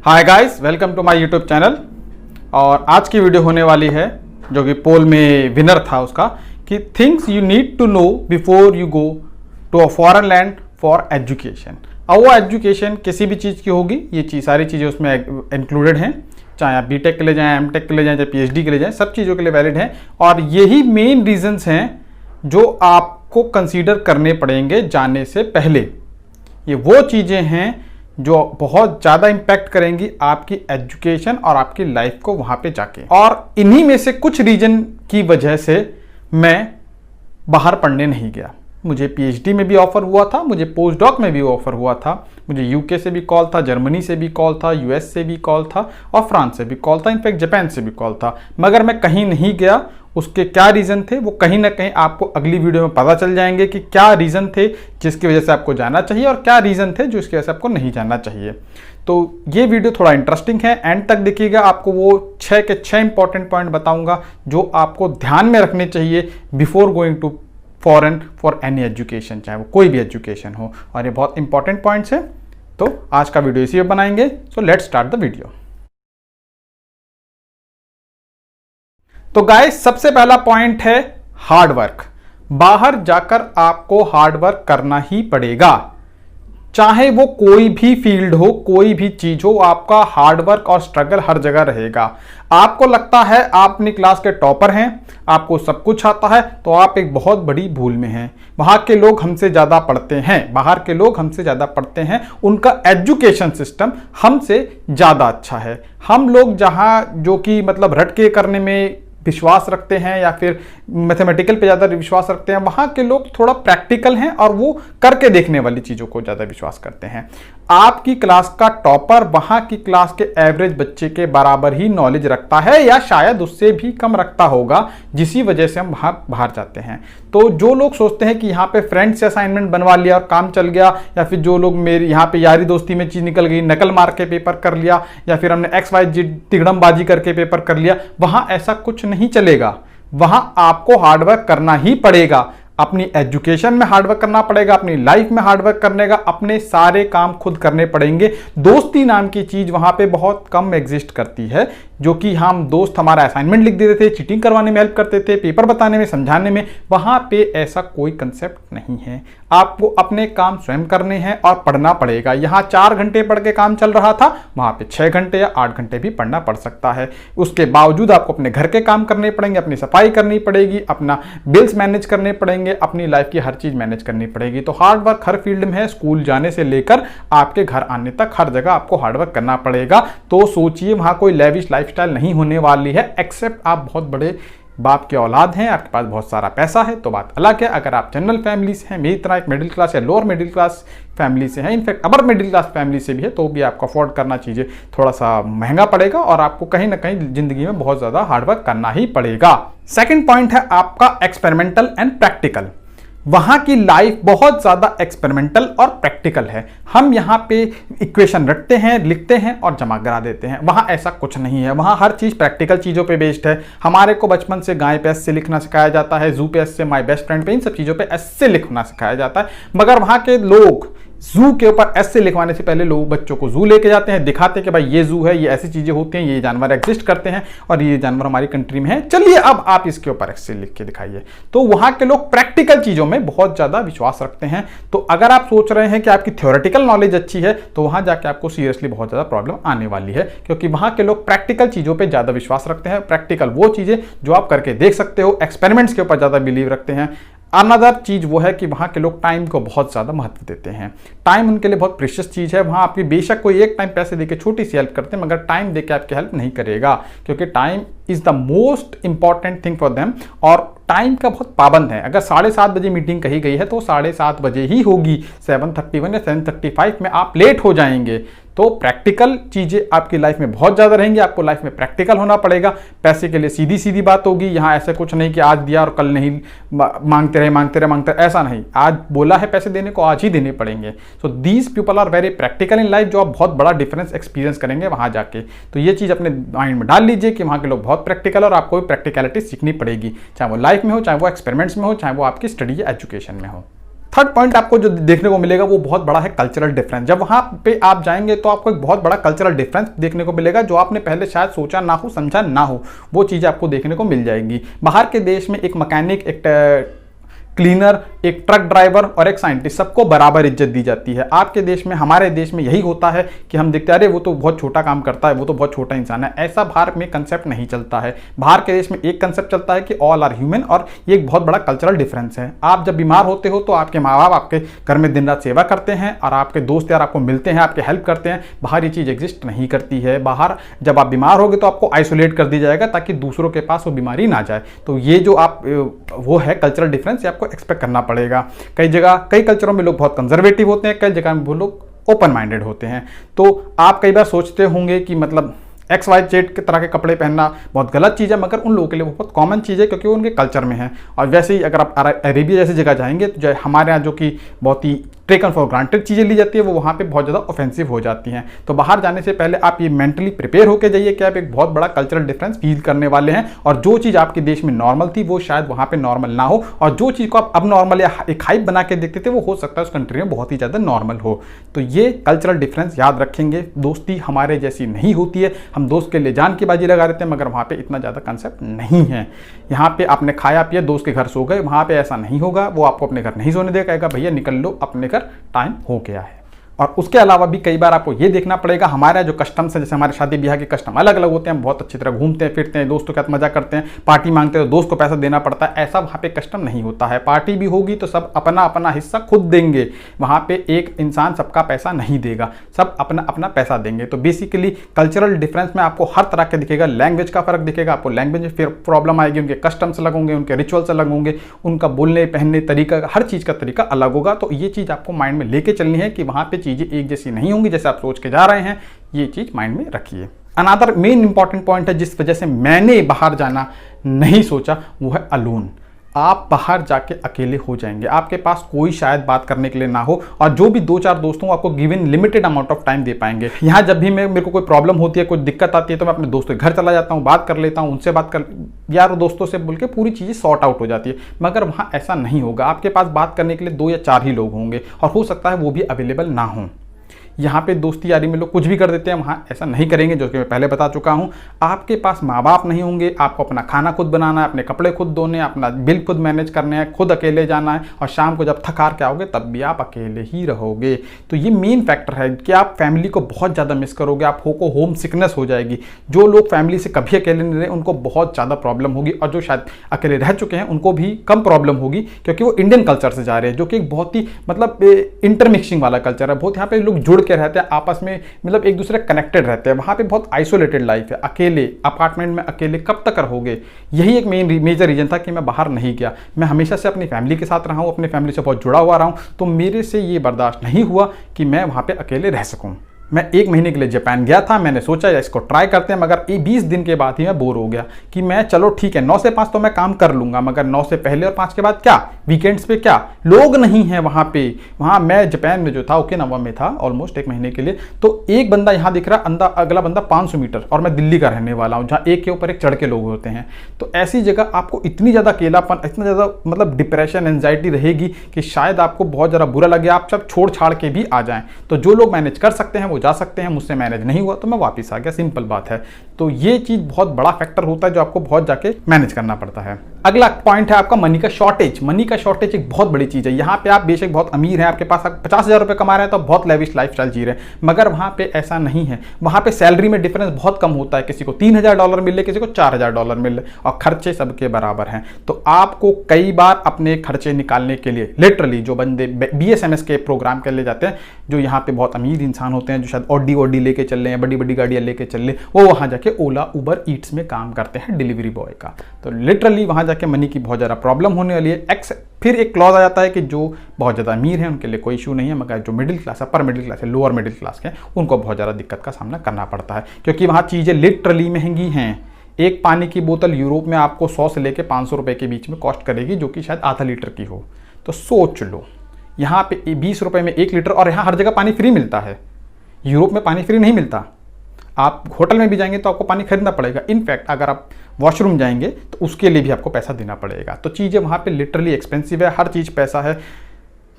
Hi guys, welcome to my YouTube channel. और आज की वीडियो होने वाली है जो कि पोल में विनर था उसका कि things you need to know before you go to a foreign land for education. और वो एजुकेशन किसी भी चीज़ की होगी, ये सारी चीज़ें उसमें इंक्लूडेड हैं, चाहे आप बीटेक के लिए जाएँ, एमटेक के लिए जाएँ, चाहे पीएचडी के लिए जाएँ, सब चीज़ों के लिए वैलिड हैं। और यही मेन रीजंस हैं जो आपको कंसीडर करने पड़ेंगे जाने से पहले। ये वो चीज़ें हैं जो बहुत ज़्यादा इम्पैक्ट करेंगी आपकी एजुकेशन और आपकी लाइफ को वहाँ पे जाके। और इन्हीं में से कुछ रीजन की वजह से मैं बाहर पढ़ने नहीं गया। मुझे पीएचडी में भी ऑफ़र हुआ था, मुझे पोस्ट डॉक में भी ऑफ़र हुआ था, मुझे यूके से भी कॉल था, जर्मनी से भी कॉल था, यूएस से भी कॉल था और फ्रांस से भी कॉल था, इनफैक्ट जापान से भी कॉल था, मगर मैं कहीं नहीं गया। उसके क्या रीज़न थे वो कहीं ना कहीं आपको अगली वीडियो में पता चल जाएंगे कि क्या रीज़न थे जिसकी वजह से आपको जाना चाहिए और क्या रीज़न थे जो इसकी वजह से आपको नहीं जाना चाहिए। तो ये वीडियो थोड़ा इंटरेस्टिंग है, एंड तक देखिएगा। आपको वो 6 के 6 इंपॉर्टेंट पॉइंट बताऊंगा जो आपको ध्यान में रखने चाहिए before going to foreign for any education, चाहे वो कोई भी एजुकेशन हो। और ये बहुत इंपॉर्टेंट पॉइंट्स हैं, तो आज का वीडियो इसी में बनाएंगे। So let's start the video. तो गाइस, सबसे पहला पॉइंट है हार्ड वर्क। बाहर जाकर आपको हार्ड वर्क करना ही पड़ेगा, चाहे वो कोई भी फील्ड हो, कोई भी चीज हो, आपका हार्ड वर्क और स्ट्रगल हर जगह रहेगा। आपको लगता है आप अपनी क्लास के टॉपर हैं, आपको सब कुछ आता है, तो आप एक बहुत बड़ी भूल में हैं। वहां के लोग हमसे ज्यादा पढ़ते हैं, बाहर के लोग हमसे ज्यादा पढ़ते हैं, उनका एजुकेशन सिस्टम हमसे ज्यादा अच्छा है। हम लोग जहां जो कि मतलब रट के करने में विश्वास रखते हैं या फिर मैथमेटिकल पे ज़्यादा विश्वास रखते हैं, वहाँ के लोग थोड़ा प्रैक्टिकल हैं और वो करके देखने वाली चीज़ों को ज़्यादा विश्वास करते हैं। आपकी क्लास का टॉपर वहाँ की क्लास के एवरेज बच्चे के बराबर ही नॉलेज रखता है या शायद उससे भी कम रखता होगा, जिसी वजह से हम वहाँ बाहर जाते हैं। तो जो लोग सोचते हैं कि यहाँ पे फ्रेंड से असाइनमेंट बनवा लिया और काम चल गया, या फिर जो लोग मेरे यहाँ पे यारी दोस्ती में चीज़ निकल गई, नकल मार के पेपर कर लिया, या फिर हमने XYZ तिगड़मबाजी करके पेपर कर लिया, वहाँ ऐसा कुछ नहीं चलेगा। वहां आपको हार्डवर्क करना ही पड़ेगा। अपनी एजुकेशन में हार्डवर्क करना पड़ेगा, अपनी लाइफ में हार्डवर्क करने का, अपने सारे काम खुद करने पड़ेंगे। दोस्ती नाम की चीज वहां पे बहुत कम एग्जिस्ट करती है, जो कि हम दोस्त हमारा असाइनमेंट लिख देते थे, चीटिंग करवाने में हेल्प करते थे, पेपर बताने में, समझाने में। वहां पे ऐसा कोई कंसेप्ट नहीं है। आपको अपने काम स्वयं करने हैं और पढ़ना पड़ेगा। यहाँ 4 घंटे पढ़ के काम चल रहा था, वहां पे 6 घंटे या 8 घंटे भी पढ़ना पड़ सकता है। उसके बावजूद आपको अपने घर के काम करने पड़ेंगे, अपनी सफाई करनी पड़ेगी, अपना बिल्स मैनेज करने पड़ेंगे, अपनी लाइफ की हर चीज मैनेज करनी पड़ेगी। तो हार्ड वर्क हर फील्ड में है, स्कूल जाने से लेकर आपके घर आने तक हर जगह आपको हार्ड वर्क करना पड़ेगा। तो सोचिए, वहां कोई लेविश लाइफस्टाइल नहीं होने वाली है, एक्सेप्ट आप बहुत बड़े बाप के औलाद हैं, आपके पास बहुत सारा पैसा है, तो बात अलग है। अगर आप जनरल फैमिली से हैं, मेरी तरह एक मिडिल क्लास या लोअर मिडिल क्लास फैमिली से हैं, in fact upper middle class family से भी है, तो भी आपको अफोर्ड करना चीज़ें थोड़ा सा महंगा पड़ेगा और आपको कहीं ना कहीं जिंदगी में बहुत ज़्यादा हार्डवर्क करना ही पड़ेगा। सेकेंड पॉइंट है आपका एक्सपेरिमेंटल एंड प्रैक्टिकल। वहां की लाइफ बहुत ज्यादा एक्सपेरिमेंटल और प्रैक्टिकल है। हम यहाँ पे इक्वेशन रटते हैं, लिखते हैं और जमा करा देते हैं। वहां ऐसा कुछ नहीं है, वहां हर चीज प्रैक्टिकल चीजों पे बेस्ड है। हमारे को बचपन से गाय पे एस से लिखना सिखाया जाता है, जू पे एस से, माय बेस्ट फ्रेंड पे, इन सब चीजों पे एस से लिखना सिखाया जाता है। मगर वहां के लोग जू के ऊपर एस से लिखवाने से पहले लोग बच्चों को जू लेके जाते हैं, दिखाते हैं कि भाई ये जू है, ये ऐसी चीजें होती हैं, ये जानवर एग्जिस्ट करते हैं और ये जानवर हमारी कंट्री में है, चलिए अब आप इसके ऊपर एस से लिख के दिखाइए। तो वहां के लोग प्रैक्टिकल चीजों में बहुत ज्यादा विश्वास रखते हैं। तो अगर आप सोच रहे हैं कि आपकी थ्योरेटिकल नॉलेज अच्छी है, तो वहां जाके आपको सीरियसली बहुत ज्यादा प्रॉब्लम आने वाली है, क्योंकि वहां के लोग प्रैक्टिकल चीजों पर ज्यादा विश्वास रखते हैं। प्रैक्टिकल वो चीजें जो आप करके देख सकते हो, एक्सपेरिमेंट्स के ऊपर ज्यादा बिलीव रखते हैं। अनदर चीज वो है कि वहाँ के लोग टाइम को बहुत ज़्यादा महत्व देते हैं। टाइम उनके लिए बहुत प्रीशियस चीज़ है। वहाँ आपकी बेशक कोई एक टाइम पैसे देके छोटी सी हेल्प करते हैं, मगर टाइम देके आपकी हेल्प नहीं करेगा, क्योंकि time is the most important thing for them. और टाइम का बहुत पाबंद है। अगर 7:30 बजे मीटिंग कही गई है तो 7:30 बजे ही होगी। 7:31 या 7:35 में आप लेट हो जाएंगे। तो प्रैक्टिकल चीज़ें आपकी लाइफ में बहुत ज़्यादा रहेंगी, आपको लाइफ में प्रैक्टिकल होना पड़ेगा। पैसे के लिए सीधी सीधी बात होगी, यहाँ ऐसे कुछ नहीं कि आज दिया और कल नहीं, मांगते रहे, ऐसा नहीं। आज बोला है पैसे देने को, आज ही देने पड़ेंगे। So these people are very practical in life, जो आप बहुत बड़ा डिफरेंस एक्सपीरियंस करेंगे वहाँ जाके। तो ये चीज़ अपने माइंड में डाल लीजिए कि वहाँ के लोग बहुत प्रैक्टिकल और आपको भी प्रैक्टिकलिटी सीखनी पड़ेगी, चाहे वो लाइफ में हो, चाहे वो एक्सपेरिमेंट्स में हो, चाहे वो आपकी स्टडी या एजुकेशन में हो। थर्ड पॉइंट आपको जो देखने को मिलेगा वो बहुत बड़ा है कल्चरल डिफरेंस। जब वहां पे आप जाएंगे तो आपको एक बहुत बड़ा कल्चरल डिफरेंस देखने को मिलेगा, जो आपने पहले शायद सोचा ना हो, समझा ना हो, वो चीज़ आपको देखने को मिल जाएगी। बाहर के देश में एक मैकेनिक, एक क्लीनर, एक ट्रक ड्राइवर और एक साइंटिस्ट, सबको बराबर इज्जत दी जाती है। आपके देश में, हमारे देश में यही होता है कि हम देखते हैं अरे वो तो बहुत छोटा काम करता है, वो तो बहुत छोटा इंसान है। ऐसा बाहर में कंसेप्ट नहीं चलता है। बाहर के देश में एक कंसेप्ट चलता है कि ऑल आर ह्यूमन, और ये एक बहुत बड़ा कल्चरल डिफरेंस है। आप जब बीमार होते हो तो आपके माँ बाप आपके घर में दिन रात सेवा करते हैं और आपके दोस्त यार आपको मिलते हैं, आपके हेल्प करते हैं। बाहर ये चीज़ एग्जिस्ट नहीं करती है। बाहर जब आप बीमार होगे तो आपको आइसोलेट कर दिया जाएगा ताकि दूसरों के पास वो बीमारी ना जाए। तो ये जो आप वो है कल्चरल डिफरेंस, ये आपको एक्सपेक्ट करना पड़ेगा। कई जगह, कई कल्चरों में लोग बहुत कंजर्वेटिव होते हैं, कई जगह में वो लोग ओपन माइंडेड होते हैं। तो आप कई बार सोचते होंगे कि मतलब XYZ के तरह के कपड़े पहनना बहुत गलत चीज़ है, मगर उन लोगों के लिए वो बहुत कॉमन चीज़ है क्योंकि वो उनके कल्चर में है। और वैसे ही अगर आप अरेबिया जैसी जगह जाएंगे तो हमारे यहाँ जो कि बहुत ही टेकन फॉर ग्रांटेड चीज़ें ली जाती है, वो वहाँ पे बहुत ज़्यादा ऑफेंसिव हो जाती हैं। तो बाहर जाने से पहले आप ये मेंटली प्रिपेयर होकर जाइए कि आप एक बहुत बड़ा कल्चरल डिफरेंस फील करने वाले हैं, और जो चीज़ आपके देश में नॉर्मल थी वो शायद वहाँ पे नॉर्मल ना हो, और जो चीज़ को आप अब नॉर्मल या एक हाइप बना के देखते थे वो हो सकता है उस कंट्री में बहुत ही ज़्यादा नॉर्मल हो। तो ये कल्चरल डिफरेंस याद रखेंगे। दोस्ती हमारे जैसी नहीं होती है, हम दोस्त के लिए जान की बाजी लगा देते हैं, मगर वहाँ पे इतना ज़्यादा कंसेप्ट नहीं है। यहाँ पे आपने खाया पिया, दोस्त के घर सो गए, वहाँ पे ऐसा नहीं होगा। वो आपको अपने घर नहीं सोने देगा, कहेगा भैया निकल लो अपने घर, टाइम हो गया है। और उसके अलावा भी कई बार आपको ये देखना पड़ेगा, हमारा जो कस्टम्स है, जैसे हमारे शादी ब्याह के कस्टम अलग अलग होते हैं, हम बहुत अच्छी तरह घूमते हैं फिरते हैं, दोस्तों के साथ मजा करते हैं, पार्टी मांगते हैं तो दोस्त को पैसा देना पड़ता है। ऐसा वहाँ पे कस्टम नहीं होता है। पार्टी भी होगी तो सब अपना अपना हिस्सा खुद देंगे। वहाँ पे एक इंसान सबका पैसा नहीं देगा, सब अपना अपना पैसा देंगे। तो बेसिकली कल्चरल डिफरेंस में आपको हर तरह के दिखेगा। लैंग्वेज का फर्क दिखेगा, आपको लैंग्वेज में फिर प्रॉब्लम आएगी, उनके कस्टम्स अलग होंगे, उनके रिचुअल्स अलग होंगे, उनका बोलने पहनने तरीका, हर चीज़ का तरीका अलग होगा। तो ये चीज़ आपको माइंड में लेके चलनी है कि वहाँ पे चीज़ें एक जैसी नहीं होंगी जैसे आप सोच के जा रहे हैं। ये चीज माइंड में रखिए। अनदर मेन इंपॉर्टेंट पॉइंट है जिस वजह से मैंने बाहर जाना नहीं सोचा, वो है अलोन। आप बाहर जाके अकेले हो जाएंगे, आपके पास कोई शायद बात करने के लिए ना हो, और जो भी 2-4 दोस्त हों आपको given limited amount of time दे पाएंगे। यहाँ जब भी मेरे को कोई प्रॉब्लम होती है, कोई दिक्कत आती है, तो मैं अपने दोस्तों के घर चला जाता हूँ, बात कर लेता हूँ, उनसे बात कर यार दोस्तों से बोल के पूरी चीज़ें सॉर्ट आउट हो जाती है। मगर वहाँ ऐसा नहीं होगा, आपके पास बात करने के लिए 2 या 4 ही लोग होंगे, और हो सकता है वो भी अवेलेबल ना हों। यहाँ पे दोस्ती यारी में लोग कुछ भी कर देते हैं, वहाँ ऐसा नहीं करेंगे, जो कि मैं पहले बता चुका हूँ। आपके पास माँ बाप नहीं होंगे, आपको अपना खाना खुद बनाना है, अपने कपड़े खुद धोने, अपना बिल खुद मैनेज करने हैं, खुद अकेले जाना है, और शाम को जब थक हार के आओगे तब भी आप अकेले ही रहोगे। तो ये मेन फैक्टर है कि आप फैमिली को बहुत ज़्यादा मिस करोगे, आपको होम सिकनेस हो जाएगी। जो लोग फैमिली से कभी अकेले नहीं रहे उनको बहुत ज़्यादा प्रॉब्लम होगी, और जो शायद अकेले रह चुके हैं उनको भी कम प्रॉब्लम होगी, क्योंकि वो इंडियन कल्चर से जा रहे हैं, जो कि एक बहुत ही मतलब इंटरमिक्सिंग वाला कल्चर है। बहुत यहाँ पे लोग जुड़ के रहते हैं आपस में, मतलब एक दूसरे कनेक्टेड रहते हैं। वहाँ पे बहुत आइसोलेटेड लाइफ है, अकेले अपार्टमेंट में अकेले कब तक रहोगे। यही एक मेजर रीजन था कि मैं बाहर नहीं गया। मैं हमेशा से अपनी फैमिली के साथ रहा हूँ, अपनी फैमिली से बहुत जुड़ा हुआ रहा हूँ, तो मेरे से ये बर्दाश्त नहीं हुआ कि मैं वहाँ पे अकेले रह सकूँ। मैं 1 महीने के लिए जापान गया था, मैंने सोचा इसको ट्राई करते हैं, मगर 20 दिन के बाद ही मैं बोर हो गया कि मैं चलो ठीक है 9 से 5 तो मैं काम कर लूँगा, मगर 9 से पहले और 5 के बाद क्या, वीकेंड्स पे क्या, लोग नहीं हैं वहाँ पे। वहाँ मैं जापान में जो था ओकिनावा में था ऑलमोस्ट 1 महीने के लिए, तो एक बंदा यहाँ दिख रहा, अगला बंदा 500 मीटर, और मैं दिल्ली का रहने वाला हूँ जहाँ एक के ऊपर एक चढ़ के लोग होते हैं। तो ऐसी जगह आपको इतनी ज़्यादा अकेलापन, इतना ज़्यादा मतलब डिप्रेशन, एंजाइटी रहेगी कि शायद आपको बहुत ज़्यादा बुरा लगे, आप सब छोड़ छाड़ के भी आ जाएँ। तो जो लोग मैनेज कर सकते हैं वो जा सकते हैं, मुझसे मैनेज नहीं हुआ तो मैं वापस आ गया, सिंपल बात है। तो ये चीज बहुत बड़ा फैक्टर होता है जो आपको बहुत जाके मैनेज करना पड़ता है। अगला पॉइंट है आपका मनी का शॉर्टेज। मनी का शॉर्टेज एक बहुत बड़ी चीज है। यहाँ पे आप बेशक बहुत अमीर हैं, आपके पास 50,000 रुपए कमा रहे हैं तो बहुत लेविश लाइफस्टाइल जी रहे हैं, मगर वहाँ पे ऐसा नहीं है। वहाँ पे सैलरी में डिफरेंस बहुत कम होता है, किसी को $3,000 मिले, किसी को $4,000 मिले, और खर्चे सबके बराबर हैं। तो आपको कई बार अपने खर्चे निकालने के लिए लिटरली जो बंदे BSMS के प्रोग्राम के लिए जाते हैं, जो यहाँ पे बहुत अमीर इंसान होते हैं, जो शायद ऑडी लेके चल रहे हैं, बड़ी बड़ी गाड़ियाँ लेके चल रहे, वो वहाँ जाके ओला उबर ईट्स में काम करते हैं डिलीवरी बॉय का। तो लिटरली वहाँ जाके मनी की बहुत ज़्यादा प्रॉब्लम होने वाली है। फिर एक क्लॉज आ जाता है कि जो बहुत ज़्यादा अमीर हैं उनके लिए कोई इशू नहीं है, मगर जो मिडिल क्लास है, अपर मिडिल क्लास है, लोअर मिडिल क्लास के, उनको बहुत ज़्यादा दिक्कत का सामना करना पड़ता है, क्योंकि वहाँ चीज़ें लिटरली महंगी हैं। एक पानी की बोतल यूरोप में आपको 100 से लेकर 500 रुपये के बीच में कॉस्ट करेगी, जो कि शायद आधा लीटर की हो। तो सोच लो, यहाँ पे 20 रुपये में 1 लीटर, और यहाँ हर जगह पानी फ्री मिलता है। यूरोप में पानी फ्री नहीं मिलता, आप होटल में भी जाएंगे तो आपको पानी खरीदना पड़ेगा। इनफैक्ट अगर आप वॉशरूम जाएंगे तो उसके लिए भी आपको पैसा देना पड़ेगा। तो चीज़ें वहाँ पे लिटरली एक्सपेंसिव है, हर चीज़ पैसा है।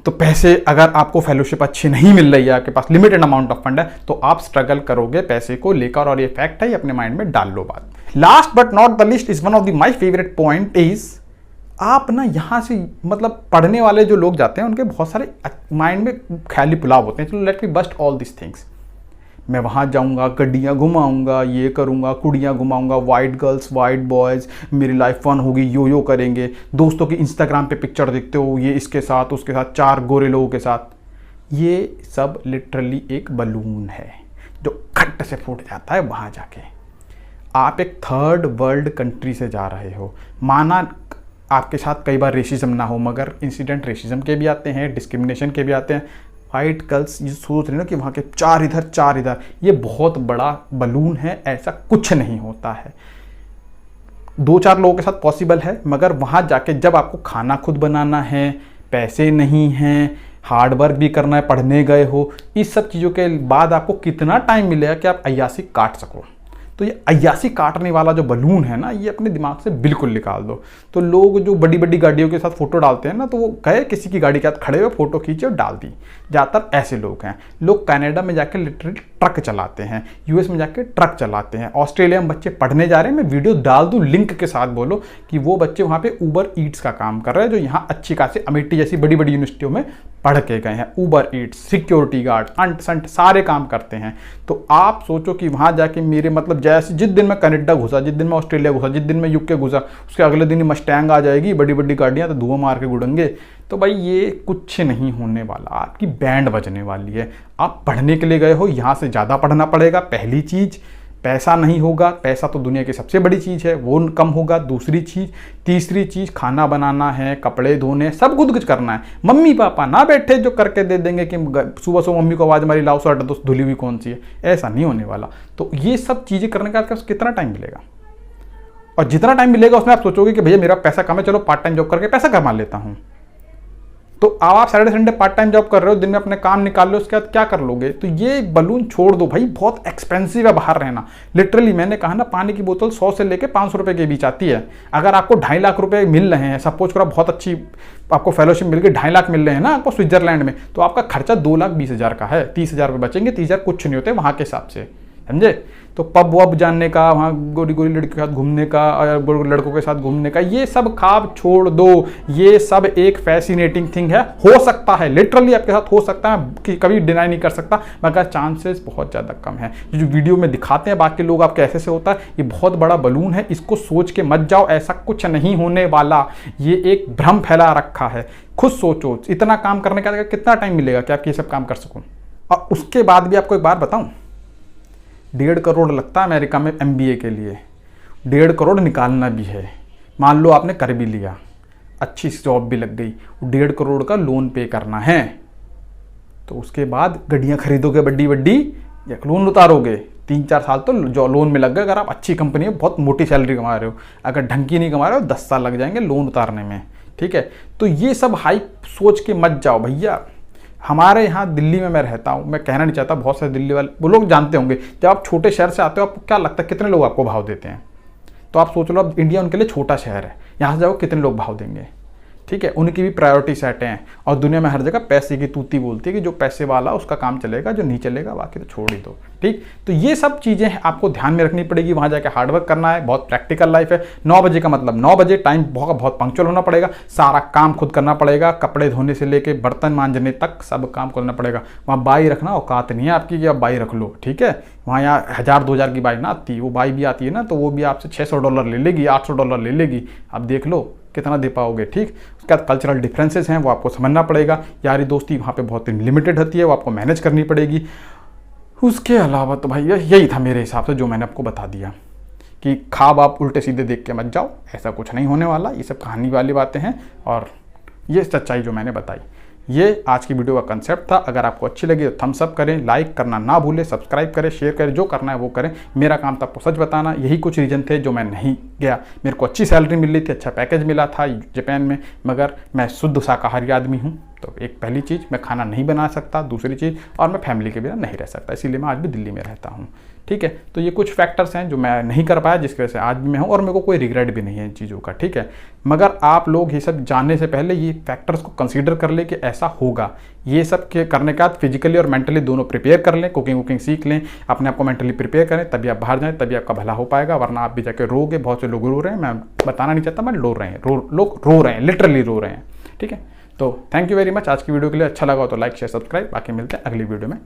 तो पैसे अगर आपको फेलोशिप अच्छी नहीं मिल रही है, आपके पास लिमिटेड अमाउंट ऑफ फंड है, तो आप स्ट्रगल करोगे पैसे को लेकर, और ये फैक्ट है, ये अपने माइंड में डाल लो बात। Last but not the list is one of the my favourite point is, आप ना यहाँ से मतलब पढ़ने वाले जो लोग जाते हैं उनके बहुत सारे माइंड में ख्याली पुलाव होते हैं, चलो let me bust all this things. मैं वहाँ जाऊँगा, गड्डियाँ घुमाऊँगा, ये करूँगा, कुड़ियाँ घुमाऊँगा, वाइट गर्ल्स वाइट बॉयज़, मेरी लाइफ फन होगी, यो करेंगे, दोस्तों की इंस्टाग्राम पे पिक्चर देखते हो, ये इसके साथ उसके साथ, 4 गोरे लोगों के साथ। ये सब लिटरली एक बलून है जो खट से फूट जाता है वहाँ जाके। आप एक थर्ड वर्ल्ड कंट्री से जा रहे हो, माना आपके साथ कई बार रेसिज्म ना हो, मगर इंसिडेंट रेसिज्म के भी आते हैं, डिस्क्रिमिनेशन के भी आते हैं। वाइट गर्ल्स ये सोच रहे ना कि वहाँ के 4 इधर 4 इधर, ये बहुत बड़ा बलून है, ऐसा कुछ नहीं होता है। 2-4 लोगों के साथ पॉसिबल है, मगर वहाँ जाके जब आपको खाना खुद बनाना है, पैसे नहीं हैं, हार्ड वर्क भी करना है, पढ़ने गए हो, इस सब चीज़ों के बाद आपको कितना टाइम मिलेगा कि आप अय्यासी काट सको। तो ये अय्यासी काटने वाला जो बलून है ना, ये अपने दिमाग से बिल्कुल निकाल दो। तो लोग जो बड़ी बड़ी गाड़ियों के साथ फोटो डालते हैं ना, तो वो गए किसी की गाड़ी के साथ खड़े हुए फोटो खींचे और डाल दी। ज़्यादातर ऐसे लोग हैं। लोग कनाडा में जाकर लिटरली ट्रक चलाते हैं, यूएस में जाकर ट्रक चलाते हैं, ऑस्ट्रेलिया में बच्चे पढ़ने जा रहे हैं। मैं वीडियो डाल दूँ लिंक के साथ, बोलो कि वो बच्चे वहाँ पे ऊबर ईट्स का काम कर रहे हैं, जो यहाँ अच्छी खासी अमेठी जैसी बड़ी बड़ी यूनिवर्सिटियों में पढ़ के गए हैं। ऊबर ईट्स, सिक्योरिटी गार्ड, अंट संट सारे काम करते हैं। तो आप सोचो कि वहाँ जाके मेरे मतलब जैसे जिस दिन मैं कनाडा घुसा, जिस दिन मैं ऑस्ट्रेलिया घुसा, जिस दिन मैं यूके घुसा, उसके अगले दिन ही मस्टैंग आ जाएगी, बड़ी बड़ी गाड़ियाँ, तो धुआं मार के गुड़ेंगे। तो भाई ये कुछ नहीं होने वाला, आपकी बैंड बजने वाली है। आप पढ़ने के लिए गए हो, यहाँ से ज़्यादा पढ़ना पड़ेगा। पहली चीज़, पैसा नहीं होगा, पैसा तो दुनिया की सबसे बड़ी चीज़ है, वो कम होगा। दूसरी चीज़, तीसरी चीज़, खाना बनाना है, कपड़े धोने, सब कुछ करना है। मम्मी पापा ना बैठे जो करके दे देंगे कि सुबह सुबह मम्मी को आवाज़ मारी, लाओ शर्ट दोस्त धुली हुई कौन सी है, ऐसा नहीं होने वाला। तो ये सब चीज़ें करने का आपके पास कितना टाइम मिलेगा, और जितना टाइम मिलेगा उसमें आप सोचोगे कि भैया मेरा पैसा कम है, चलो पार्ट टाइम जॉब करके पैसा कमा लेता हूँ। तो आप Saturday Sunday part time job कर रहे हो, दिन में अपने काम निकाल लो, उसके बाद क्या कर लोगे। तो ये बलून छोड़ दो भाई, बहुत एक्सपेंसिव है बाहर रहना। लिटरली मैंने कहा ना, पानी की बोतल 100 से लेके 500 रुपये के बीच आती है। अगर आपको 2.5 लाख रुपए मिल रहे हैं, सपोज करो बहुत अच्छी आपको फेलोशिप मिल गई, 2.5 लाख मिल रहे हैं ना आपको स्विट्जरलैंड में, तो आपका खर्चा 2,20,000 का है। 30,000 रुपये बचेंगे, 30,000 कुछ नहीं होते वहाँ के हिसाब से, समझे। तो पब वब जानने का, वहाँ गोरी गोरी लड़कियों के साथ घूमने का, लड़कों के साथ घूमने का, ये सब खाब छोड़ दो। ये सब एक फैसिनेटिंग थिंग है, हो सकता है लिटरली आपके साथ हो सकता है, कि कभी डिनाई नहीं कर सकता, मगर चांसेस बहुत ज़्यादा कम है। जो वीडियो में दिखाते हैं बाकी लोग आपके ऐसे से होता है, ये बहुत बड़ा बलून है, इसको सोच के मत जाओ, ऐसा कुछ नहीं होने वाला। ये एक भ्रम फैला रखा है। खुद सोचो, इतना काम करने का कितना टाइम मिलेगा कि आप ये सब काम कर सको। और उसके बाद भी आपको एक बात बताऊँ, 1.5 करोड़ लगता है अमेरिका में MBA के लिए। 1.5 करोड़ निकालना भी है। मान लो आपने कर भी लिया, अच्छी जॉब भी लग गई, 1.5 करोड़ का लोन पे करना है, तो उसके बाद गड्डियाँ खरीदोगे बड्डी बड्डी, या लोन उतारोगे। 3-4 साल तो जो लोन में लग गए, अगर आप अच्छी कंपनी में बहुत मोटी सैलरी कमा रहे हो। अगर ढंग की नहीं कमा रहे हो, 10 साल लग जाएंगे लोन उतारने में, ठीक है। तो ये सब हाइप सोच के मत जाओ भैया। हमारे यहाँ दिल्ली में मैं रहता हूँ, मैं कहना नहीं चाहता, बहुत सारे दिल्ली वाले वो लोग जानते होंगे, जब आप छोटे शहर से आते हो आपको क्या लगता है कितने लोग आपको भाव देते हैं। तो आप सोच लो, अब इंडिया उनके लिए छोटा शहर है, यहाँ से जाओ कितने लोग भाव देंगे, ठीक है। उनकी भी प्रायोरिटी सेट हैं, और दुनिया में हर जगह पैसे की तूती बोलती है कि जो पैसे वाला उसका काम चलेगा, जो नहीं चलेगा बाकी तो छोड़ ही दो, ठीक। तो ये सब चीज़ें आपको ध्यान में रखनी पड़ेगी। वहाँ जाके हार्डवर्क करना है, बहुत प्रैक्टिकल लाइफ है। 9 बजे का मतलब 9 बजे, टाइम बहुत पंक्चुअल होना पड़ेगा, सारा काम खुद करना पड़ेगा, कपड़े धोने से लेके बर्तन मांजने तक सब काम करना पड़ेगा। वहाँ बाई रखना औकात नहीं है आपकी कि आप बाई रख लो, ठीक है। वहाँ यहाँ 1000-2000 की बाई ना आती, वो बाई भी आती है ना, तो वो भी आपसे $600 ले लेगी, $800 ले लेगी। आप देख लो कितना दे पाओगे, ठीक। उसके बाद कल्चरल डिफरेंसेस हैं, वो आपको समझना पड़ेगा। यारी दोस्ती वहाँ पे बहुत लिमिटेड होती है, वो आपको मैनेज करनी पड़ेगी। उसके अलावा तो भाई यही था मेरे हिसाब से जो मैंने आपको बता दिया, कि ख्वाब आप उल्टे सीधे देख के मत जाओ, ऐसा कुछ नहीं होने वाला। ये सब कहानी वाली बातें हैं, और ये सच्चाई जो मैंने बताई। ये आज की वीडियो का कंसेप्ट था। अगर आपको अच्छी लगी तो थम्स अप करें, लाइक करना ना भूलें, सब्सक्राइब करें, शेयर करें, जो करना है वो करें। मेरा काम था आपको सच बताना। यही कुछ रीज़न थे जो मैं नहीं गया। मेरे को अच्छी सैलरी मिल रही थी, अच्छा पैकेज मिला था जापान में, मगर मैं शुद्ध शाकाहारी आदमी हूँ। तो एक पहली चीज़, मैं खाना नहीं बना सकता। दूसरी चीज़, और मैं फैमिली के बिना नहीं रह सकता, इसीलिए मैं आज भी दिल्ली में रहता हूँ। ठीक है। तो ये कुछ फैक्टर्स हैं जो मैं नहीं कर पाया, जिसकी वजह से आज भी मैं हूँ, और मेरे को कोई रिग्रेट भी नहीं है इन चीज़ों का, ठीक है। मगर आप लोग ये सब जानने से पहले ये फैक्टर्स को कंसीडर कर ले कि ऐसा होगा। ये सब के करने के बाद फिजिकली और मेंटली दोनों प्रिपेयर कर लें, कुकिंग वुकिंग सीख लें, अपने आप को मेंटली प्रिपेयर करें, तभी आप बाहर जाएं, तभी आपका भला हो पाएगा। वरना आप भी जाके रोगे। बहुत से लोग रो रहे हैं, मैं बताना नहीं चाहता, मैं रो रहे हैं, लोग रो रहे हैं, लिटरली रो रहे हैं, ठीक है। तो थैंक यू वेरी मच। आज की वीडियो के लिए अच्छा लगा हो तो लाइक शेयर सब्सक्राइब। बाकी मिलते हैं अगली वीडियो में।